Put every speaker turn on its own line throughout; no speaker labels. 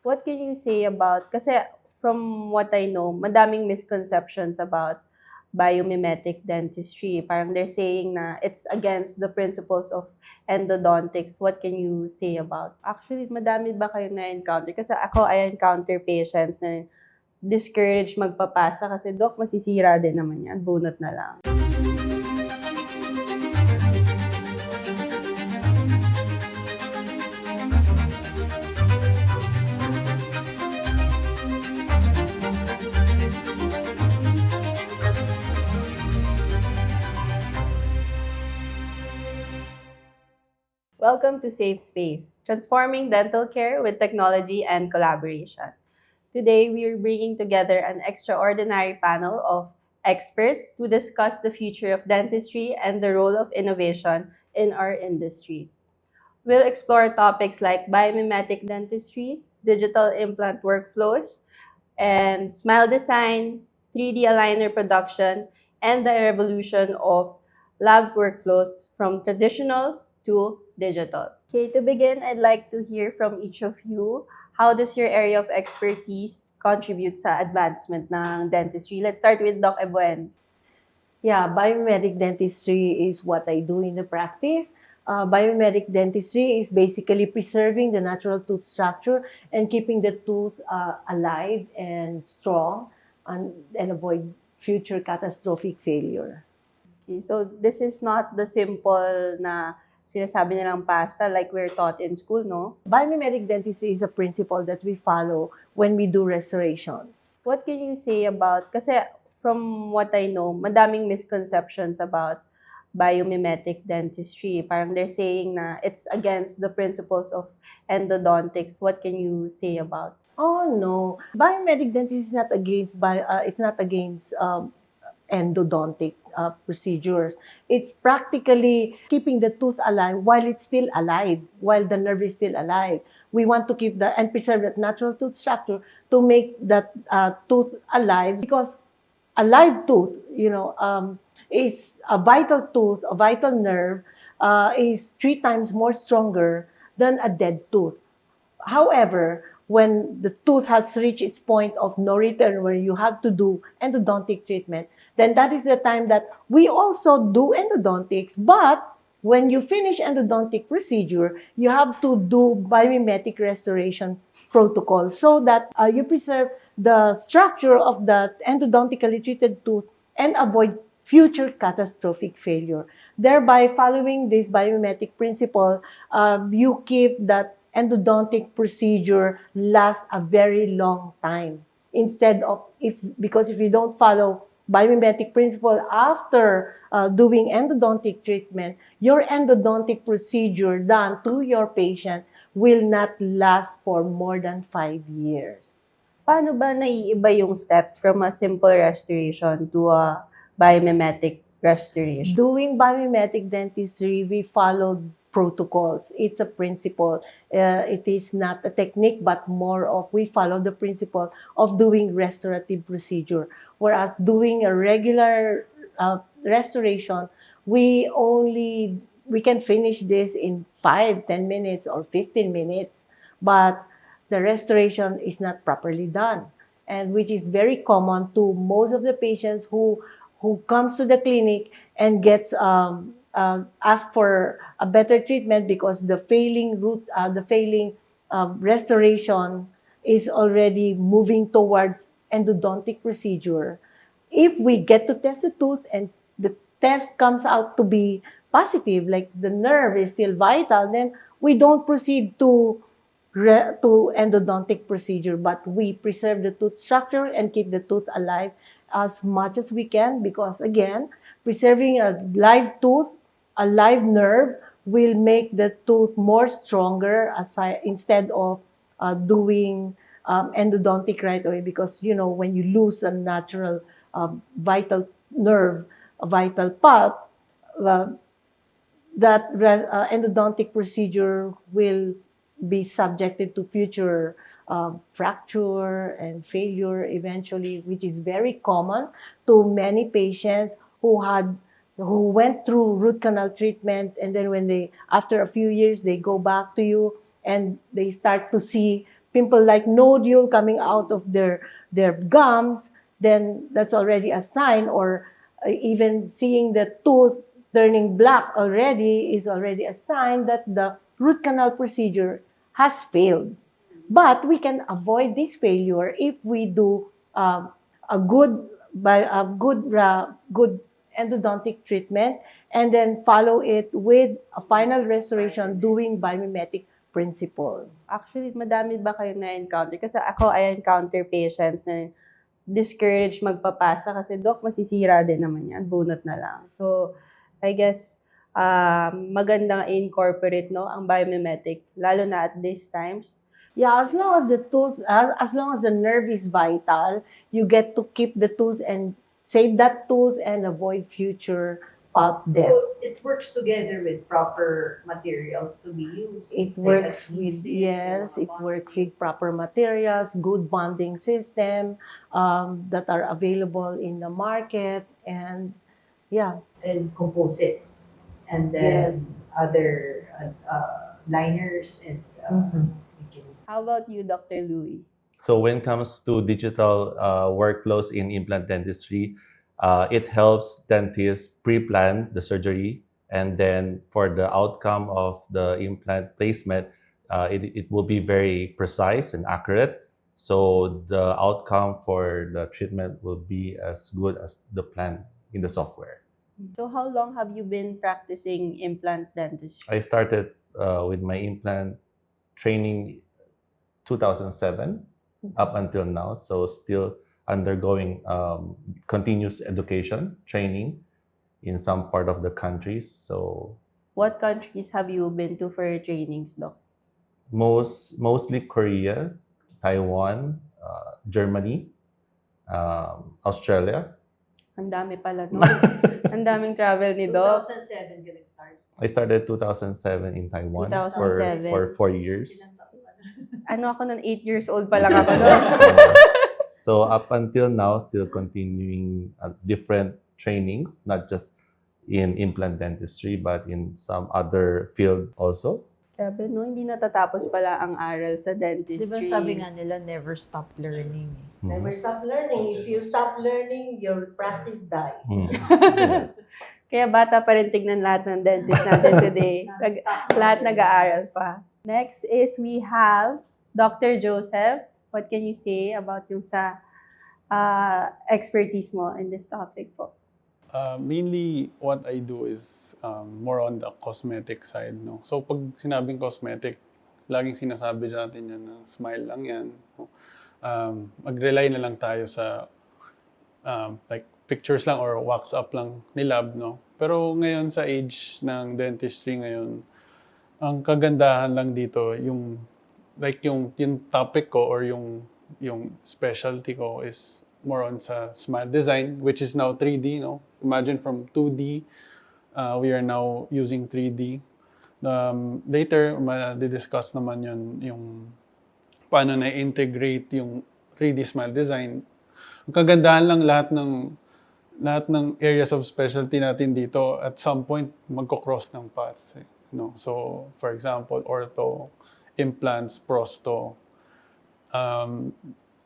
What can you say about, kasi from what I know, madaming misconceptions about biomimetic dentistry. Parang they're saying na it's against the principles of endodontics. What can you say about? Actually, madami ba kayo na-encounter? Kasi ako, I encounter patients na discouraged magpapasa kasi, Dok, masisira din naman yan. Bunot na lang. Welcome to Safe Space, transforming dental care with technology and collaboration. Today, we are bringing together an extraordinary panel of experts to discuss the future of dentistry and the role of innovation in our industry. We'll explore topics like biomimetic dentistry, digital implant workflows, and smile design, 3D aligner production, and the revolution of lab workflows from traditional to digital. Okay, to begin, I'd like to hear from each of you. How does your area of expertise contribute sa advancement ng dentistry? Let's start with Doc Ebuen.
Yeah, biomedic dentistry is what I do in the practice. Biomedic dentistry is basically preserving the natural tooth structure and keeping the tooth alive and strong and avoid future catastrophic failure.
Okay, so this is not the simple na sinasabi nilang pasta like we're taught in school, no?
Biomedic dentistry is a principle that we follow when we do restorations.
What can you say about, kasi from what I know, madaming misconceptions about biomimetic dentistry. Parang they're saying na it's against the principles of endodontics. What can you say about?
Oh no, biomedic dentistry is not against endodontic procedures. It's practically keeping the tooth alive while it's still alive, while the nerve is still alive. We want to keep and preserve that natural tooth structure to make that tooth alive, because a live tooth, is a vital tooth, a vital nerve, is 3 times more stronger than a dead tooth. However, when the tooth has reached its point of no return, where you have to do endodontic treatment, then that is the time that we also do endodontics. But when you finish endodontic procedure, you have to do biomimetic restoration protocol so that you preserve the structure of the endodontically treated tooth and avoid future catastrophic failure. Thereby, following this biomimetic principle, you keep that endodontic procedure last a very long time. Instead of, because if you don't follow biomimetic principle after doing endodontic treatment, your endodontic procedure done to your patient will not last for more than 5 years.
Paano ba naiiba yung steps from a simple restoration to a biomimetic restoration?
Doing biomimetic dentistry, we follow protocols. It's a principle. It is not a technique, but more of we follow the principle of doing restorative procedure. Whereas doing a regular restoration, we can finish this in 5, 10 minutes or 15 minutes, but the restoration is not properly done, and which is very common to most of the patients who comes to the clinic and gets asked for a better treatment because the failing restoration is already moving towards endodontic procedure. If we get to test the tooth and the test comes out to be positive, like the nerve is still vital, then we don't proceed to endodontic procedure, but we preserve the tooth structure and keep the tooth alive as much as we can, because again, preserving a live tooth, a live nerve, will make the tooth more stronger instead of doing endodontic right away, because when you lose a natural vital nerve, a vital pulp, that endodontic procedure will be subjected to future fracture and failure eventually, which is very common to many patients who went through root canal treatment, and then after a few years, they go back to you and they start to see pimple-like nodule coming out of their gums, then that's already a sign, or even seeing the tooth turning black already is already a sign that the root canal procedure has failed. But we can avoid this failure if we do a good good endodontic treatment, and then follow it with a final restoration doing biomimetic principle.
Actually, madami ba kayo na-encounter? Kasi ako, I encounter patients na discouraged magpapasa kasi, Dok, masisira din naman yan, bunot na lang. So, I guess, magandang i-incorporate, no, ang biomimetic, lalo na at these times.
Yeah, as long as the tooth, as long as the nerve is vital, you get to keep the tooth and save that tooth and avoid future death.
So it works together with proper materials to be used.
It
like
works with,
adhesives or
yes, it
bonding.
works with proper materials, good bonding system that are available in the market, and yeah.
And composites, and then
Yes.
other liners and we can
How about you, Dr. Louie?
So when it comes to digital workflows in implant dentistry, it helps dentists pre-plan the surgery, and then for the outcome of the implant placement, it will be very precise and accurate. So the outcome for the treatment will be as good as the plan in the software.
So, how long have you been practicing implant dentistry?
I started with my implant training 2007 up until now, so still undergoing continuous education training in some part of the countries. So
What countries have you been to for your trainings, Doc?
mostly Korea, Taiwan, Germany, Australia.
Ang dami pala, no? Ang daming travel ni Doc.
2007 ka nag-start.
I started 2007 in Taiwan
2007.
for 4 years.
Ano ako nun, 8 years old pa lang ako nun.
So up until now, still continuing different trainings, not just in implant dentistry, but in some other field also.
Sabi, no, hindi natatapos pala ang aral sa
Di
dentistry.
ba sabi nga nila, never stop learning. Eh.
Never stop learning. If you stop learning, your practice die.
Yes.
Kaya bata pa rin tignan lahat ng dentist natin today. Lahat nag-aaral pa. Next is we have Dr. Joseph. What can you say about yung sa expertise mo in this topic po?
Mainly, what I do is more on the cosmetic side. No? So, pag sinabing cosmetic, laging sinasabi sa atin yan na smile lang yan. No? Mag-rely na lang tayo sa like pictures lang or wax up lang ni lab. No? Pero ngayon sa age ng dentistry ngayon, ang kagandahan lang dito, yung topic ko or yung specialty ko is more on sa smile design, which is now 3D, no? Imagine from 2D, we are now using 3D. Later, ma-discuss naman yun, yung paano na-integrate yung 3D smile design. Ang kagandahan lang lahat ng areas of specialty natin dito, at some point, magko-cross ng paths. Eh, no? So, for example, ortho, implants, prosto,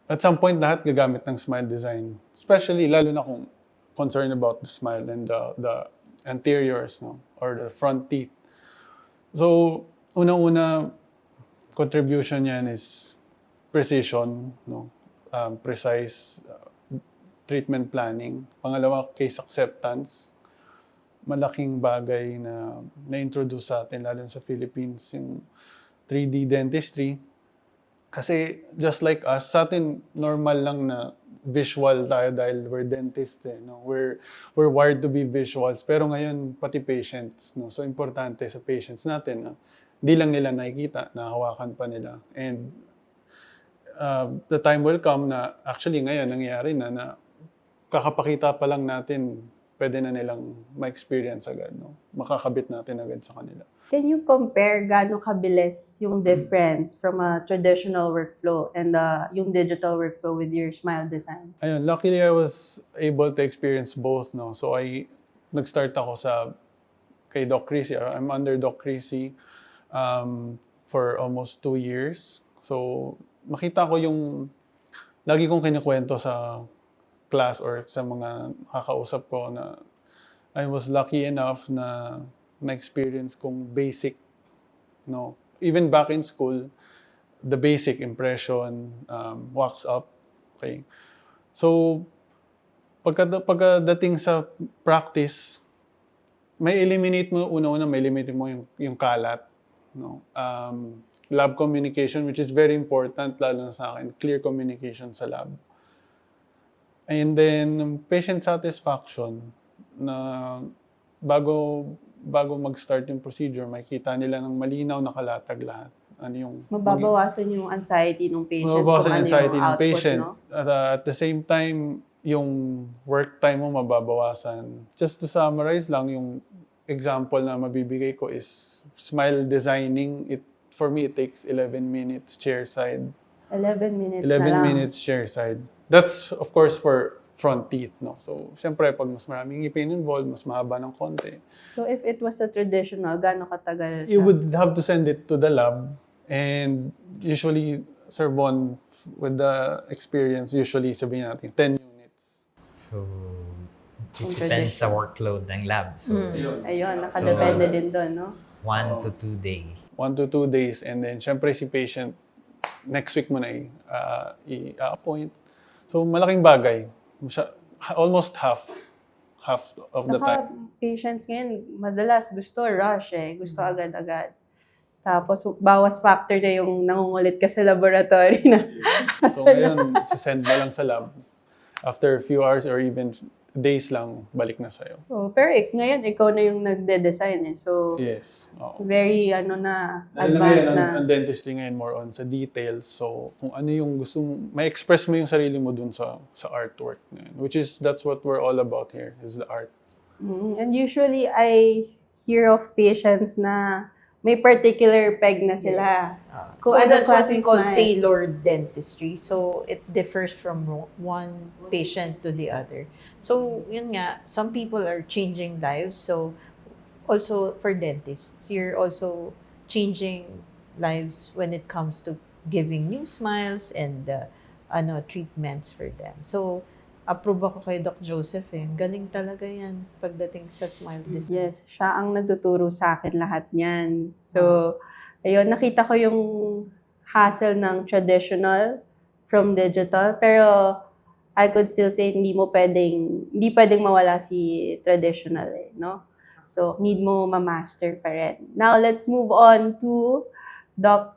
at some point, lahat gagamit ng smile design. Especially, lalo na kung concerned about the smile and the anteriors, no? Or the front teeth. So, una-una, contribution yan is precision, no? Precise treatment planning. Pangalawa, case acceptance. Malaking bagay na na-introduce sa atin, lalo sa Philippines, in 3D dentistry. Kasi just like us, sa atin normal lang na visual tayo dahil we're dentists. Eh, no? We're wired to be visuals. Pero ngayon, pati patients. No? So, importante sa patients natin na hindi lang nila nakikita, nahawakan pa nila. And the time will come na actually ngayon nangyayari na kakapakita pa lang natin, pwede na nilang ma-experience agad. No? Makakabit natin agad sa kanila.
Can you compare gaano kabilis yung difference from a traditional workflow and yung digital workflow with your smile design?
Ayun, luckily I was able to experience both, no. So nag-start ako kay Doc Crissy. I'm under Doc Crissy for almost 2 years. So makita ko yung lagi kong kinikwento sa class or sa mga kakausap ko na I was lucky enough na na-experience kong basic, no? Even back in school, the basic impression, wax up, okay? So, pagkadating sa practice, may eliminate mo, una-una may eliminate mo yung kalat, no? Lab communication, which is very important, lalo na sa akin, clear communication sa lab. And then, patient satisfaction, na bago mag-start yung procedure, makikita nila ng malinaw na kalatag lahat. Ano yung
Mababawasan yung anxiety ng patient.
mababawasan yung anxiety ng
output,
patient.
no?
At the same time, yung work time mo mababawasan. Just to summarize lang, yung example na mabibigay ko is smile designing. For me, it takes 11 minutes chair side.
11 minutes
11
na lang.
minutes chair side. That's, of course, for front teeth, no? So, syempre, pag mas maraming ngipin involved, mas mahaba ng konti.
So if it was a traditional, gaano katagal siya?
You would have to send it to the lab, and usually, Sir Bon, with the experience, usually sabihin natin 10 units.
So,
Kung
it depends sa workload ng lab. So,
Ayun, nakadepende din doon, no?
1 to 2 days.
1 to 2 days, and then, syempre, si patient, next week mo na i-appoint. So, malaking bagay. Almost half of the
Saka
time.
patients ngayon, madalas gusto rush Gusto agad-agad. Tapos, bawas factor na yung nangungulit ka sa laboratory na.
So ngayon, send mo lang sa lab. After a few hours or even days lang, balik na sa'yo.
So, pero ngayon, ikaw na yung nagde-design So,
Yes. Oo.
very,
Lalo na
advanced
ngayon,
na.
ang dentistry ngayon more on sa details. So, kung ano yung gusto mo, may express mo yung sarili mo dun sa artwork na yun. Which is, that's what we're all about here, is the art.
And usually, I hear of patients na may particular peg na sila.
So
Kung ano
that's what we
klaseng
call
smile.
tailored dentistry. So it differs from one patient to the other. So yun nga, some people are changing lives. So also for dentists, you're also changing lives when it comes to giving new smiles and treatments for them. So approve ako kay Doc Joseph Galing talaga yan pagdating sa smile design.
Yes, siya ang nagtuturo sa akin lahat niyan. So, ayun, nakita ko yung hassle ng traditional from digital, pero I could still say hindi pwedeng mawala si traditional no? So, need mo ma-master pa rin. Now, let's move on to Doc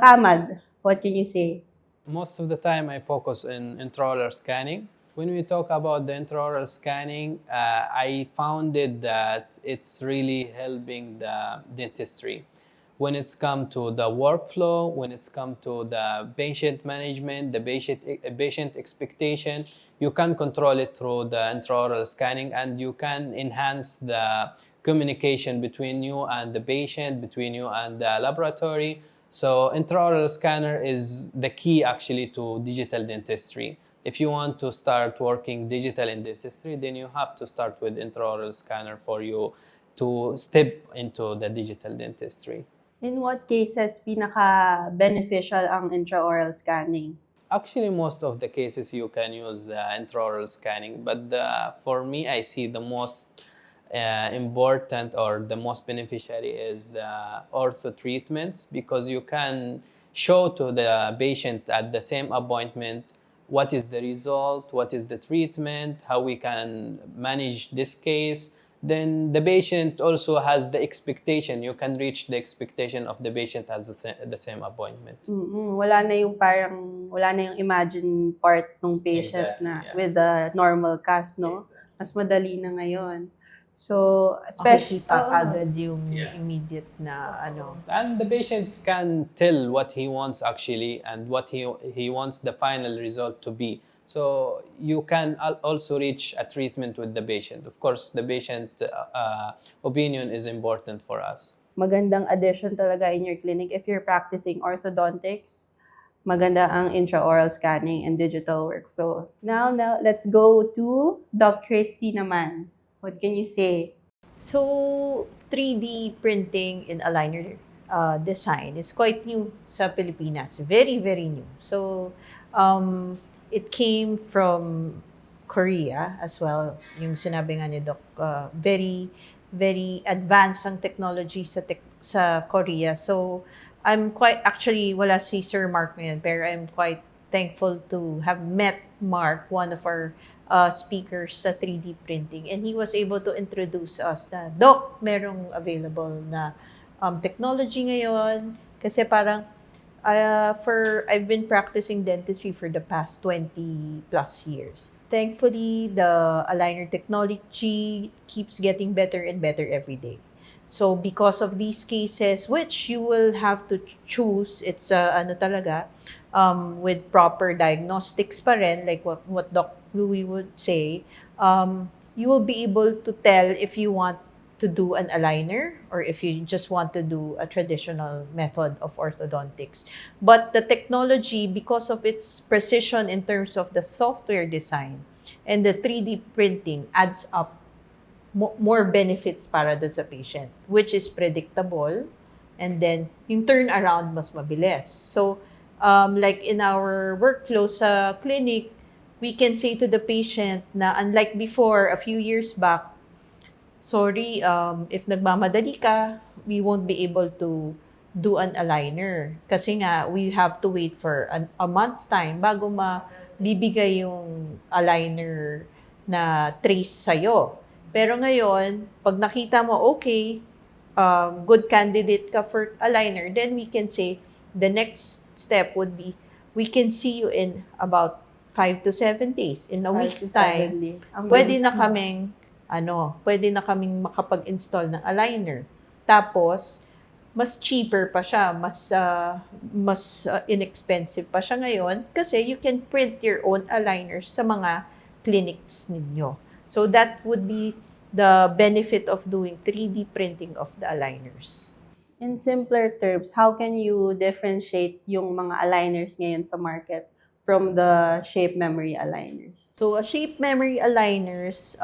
Ahmad. What can you say?
Most of the time, I focus on intraoral scanning. When we talk about the intraoral scanning, I found that it's really helping the dentistry. When it's come to the workflow, when it's come to the patient management, the patient expectation, you can control it through the intraoral scanning, and you can enhance the communication between you and the patient, between you and the laboratory. So intraoral scanner is the key actually to digital dentistry. If you want to start working digital in dentistry, then you have to start with intraoral scanner for you to step into the digital dentistry.
In what cases pinaka-beneficial ang intraoral scanning?
Actually, most of the cases you can use the intraoral scanning, but for me, I see the most important or the most beneficiary is the ortho treatments, because you can show to the patient at the same appointment what is the result, what is the treatment, how we can manage this case. Then the patient also has the expectation. You can reach the expectation of the patient at the same appointment.
Wala na yung imagine part ng patient
Exactly,
na
yeah.
with the normal cast, no? Mas madali na ngayon. So, especially,
Makikita agad yung immediate na
And the patient can tell what he wants actually and what he wants the final result to be. So you can also reach a treatment with the patient. Of course, the patient opinion is important for us.
magandang addition talaga in your clinic if you're practicing orthodontics. Maganda ang intraoral scanning and digital workflow. Now, let's go to Doc Chrissy naman. What can you say?
So, 3D printing in aligner design is quite new sa Pilipinas. Very, very new. So, it came from Korea as well. Yung sinabi nga ni Doc, very, very advanced ang technology sa Korea. So, I'm quite, actually, wala si Sir Mark ngayon, pero I'm quite thankful to have met Mark, one of our speakers sa 3D printing. And he was able to introduce us na, Doc, merong available na technology ngayon. Kasi parang, I've been practicing dentistry for the past 20 plus years. Thankfully, the aligner technology keeps getting better and better every day. So, because of these cases, which you will have to choose, it's with proper diagnostics pa rin, like what Doc Louie would say, you will be able to tell if you want to do an aligner or if you just want to do a traditional method of orthodontics. But the technology, because of its precision in terms of the software design and the 3D printing, adds up more benefits para dun sa patient, which is predictable, and then yung turnaround mas mabilis. So, like in our workflow sa clinic, we can say to the patient na unlike before, a few years back, sorry, if nagmamadali ka, we won't be able to do an aligner. Kasi nga, we have to wait for a month's time bago mabibigay yung aligner na trace sa'yo. Pero ngayon, pag nakita mo, okay, good candidate ka for aligner, then we can say, the next step would be, we can see you in about 5 to 7 days. In a
5
week's
to 7
time,
days. Ang
pwede
bilis
na
mo.
kaming makapag-install ng aligner. Tapos, mas cheaper pa siya, mas inexpensive pa siya ngayon kasi you can print your own aligners sa mga clinics ninyo. So that would be the benefit of doing 3D printing of the aligners.
In simpler terms, how can you differentiate yung mga aligners ngayon sa market from the shape memory aligners?
So a shape memory aligners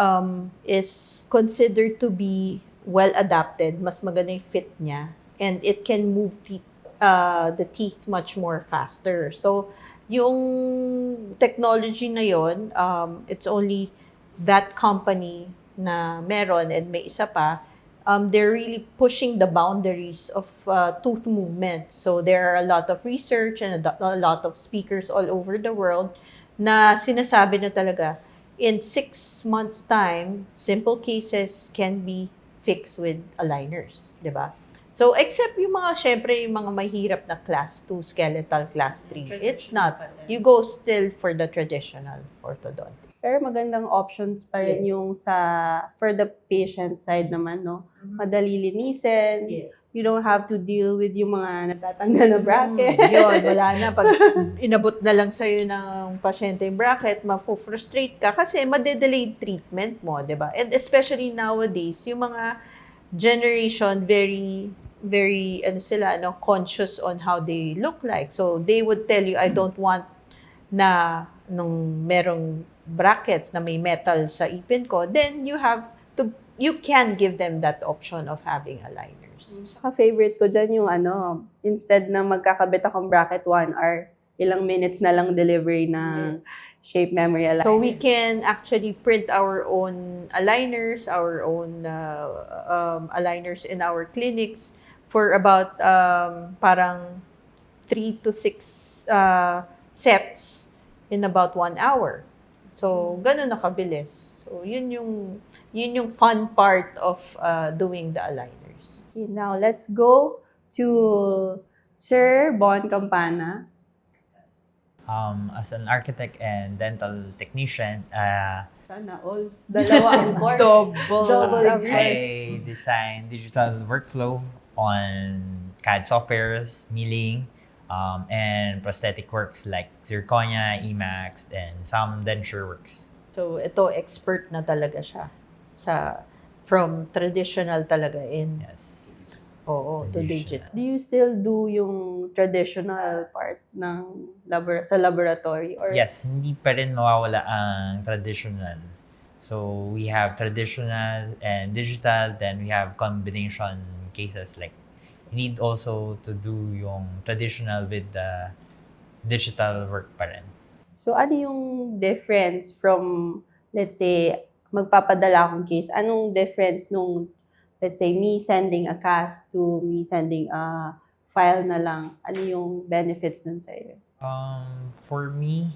is considered to be well adapted, mas maganda yung fit niya, and it can move the teeth much more faster. So yung technology na yon, it's only that company na meron, and may isa pa, they're really pushing the boundaries of tooth movement. So there are a lot of research and a lot of speakers all over the world na sinasabi na talaga, in 6 months' time, simple cases can be fixed with aligners, di ba? So, except yung mga, syempre, yung mga mahirap na class 2, skeletal class 3, it's not. You go still for the traditional orthodontic.
Pero magandang options pa rin
Yes.
yung for the patient side naman, no? Madali linisin.
Yes.
You don't have to deal with yung mga natatanggal na bracket.
Yun, wala na. Pag inabot na lang sa'yo ng pasyente yung bracket, mafo-frustrate ka kasi madedelayed treatment mo, di ba? And especially nowadays, yung mga generation very conscious on how they look like. So they would tell you, I don't want na nung merong brackets na may metal sa ipin ko, then you can give them that option of having aligners.
Saka favorite ko dyan yung instead na magkakabit akong bracket 1 hour, ilang minutes na lang delivery ng shape memory aligner.
So we can actually print our own aligners, our own aligners in our clinics for about parang 3 to 6 sets in about 1 hour. So ganun na kabilis. So yun yung fun part of doing the aligners.
Okay, now let's go to Sir Bon Campana.
As an architect and dental technician,
Sana all. Dalawa ang course. Double ang
I
course.
design digital workflow on CAD softwares, milling, and prosthetic works like zirconia, Emax, and some denture works.
So ito, expert na talaga siya from traditional talaga in
Yes.
to digital.
Do you still do yung traditional part ng sa laboratory? Or
Yes, hindi pa rin mawawala ang traditional. So we have traditional and digital, then we have combination cases like you need also to do yung traditional with the digital work pa rin.
So, ano yung difference from, let's say, magpapadala akong case? Anong difference nung, let's say, me sending a cast to me sending a file na lang? Ano yung benefits nun sa'yo?
For me,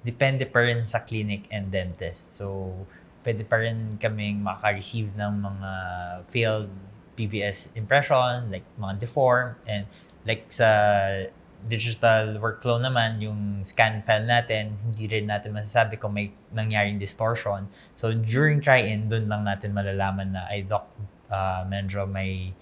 depende pa rin sa clinic and dentist. So, pwede pa rin kaming maka-receive ng mga failed PVS impression, like mga deform, and like sa digital workflow naman, yung scan file natin, hindi rin natin masasabi kung may nangyaring distortion. So, during try-in, dun lang natin malalaman na, ay doc, medyo may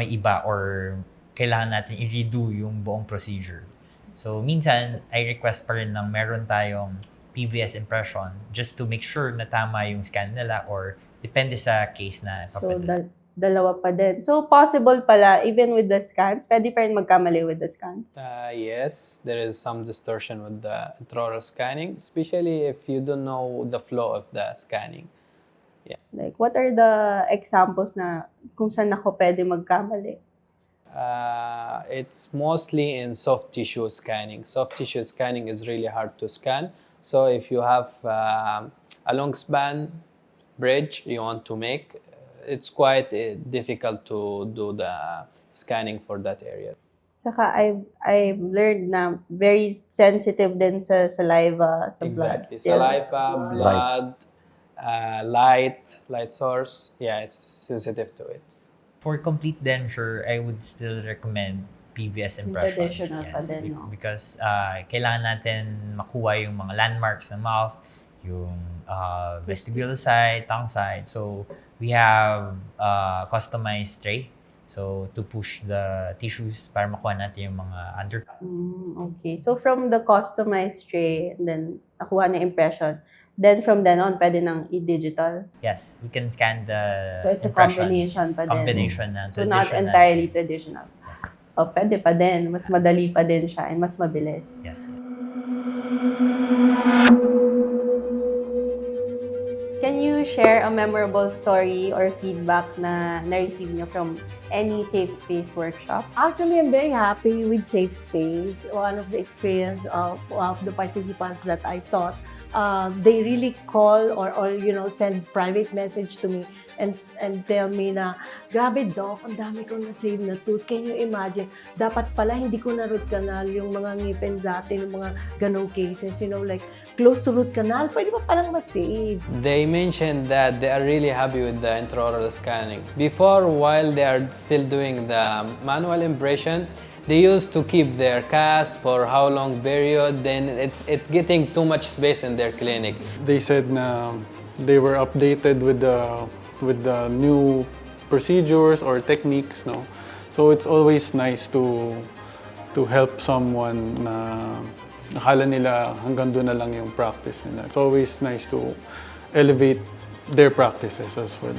iba or kailangan natin i-redo yung buong procedure. So, minsan, I request pa rin ng meron tayong PVS impression just to make sure na tama yung scan nila or depende sa case na
So,
papadala.
dalawa pa din. So, possible pala, even with the scans, pwede pa rin magkamali with the scans?
Yes, there is some distortion with the intraoral scanning, especially if you don't know the flow of the scanning.
Like, what are the examples na kung saan ako pwede magkamali?
It's mostly in soft tissue scanning. Soft tissue scanning is really hard to scan. So if you have a long span bridge you want to make, it's quite difficult to do the scanning for that area.
Saka, I've learned na very sensitive din sa saliva, sa blood.
Exactly.
Still.
Saliva, blood, light source. Yeah, it's sensitive to it.
For complete denture, I would still recommend PVS impression.
Traditional pa din, no?
Because kailangan natin makuha yung mga landmarks ng mouth, yung vestibular side, tongue side. So, we have customized tray. So, to push the tissues para makuha natin yung mga undercut.
Okay. So, from the customized tray, and then nakuha na impression, then from then on, pwede nang i-digital.
Yes, we can scan the
So, it's a
impression.
combination pa din.
Combination na
So, not
traditional.
entirely traditional.
Yes.
Oh, pwede pa din. Mas madali pa din siya and mas mabilis.
Yes.
Can you share a memorable story or feedback na na-receive niyo from any Safe Space workshop?
Actually, I'm very happy with Safe Space. One of the experience of the participants that I taught, they really call or send private message to me and tell me na, grabe doc, ang dami kong na-save na tooth. Can you imagine? Dapat pala hindi ko na root canal yung mga ngipin dati, yung mga ganong cases, like close to root canal, pwede pa palang ma-save.
They mentioned that they are really happy with the intraoral scanning. Before, while they are still doing the manual impression, they used to keep their cast for how long period, then it's getting too much space in their clinic.
They said na they were updated with the new procedures or techniques, no. So it's always nice to help someone na akala nila hanggang doon na lang yung practice nila. It's always nice to elevate their practices as well.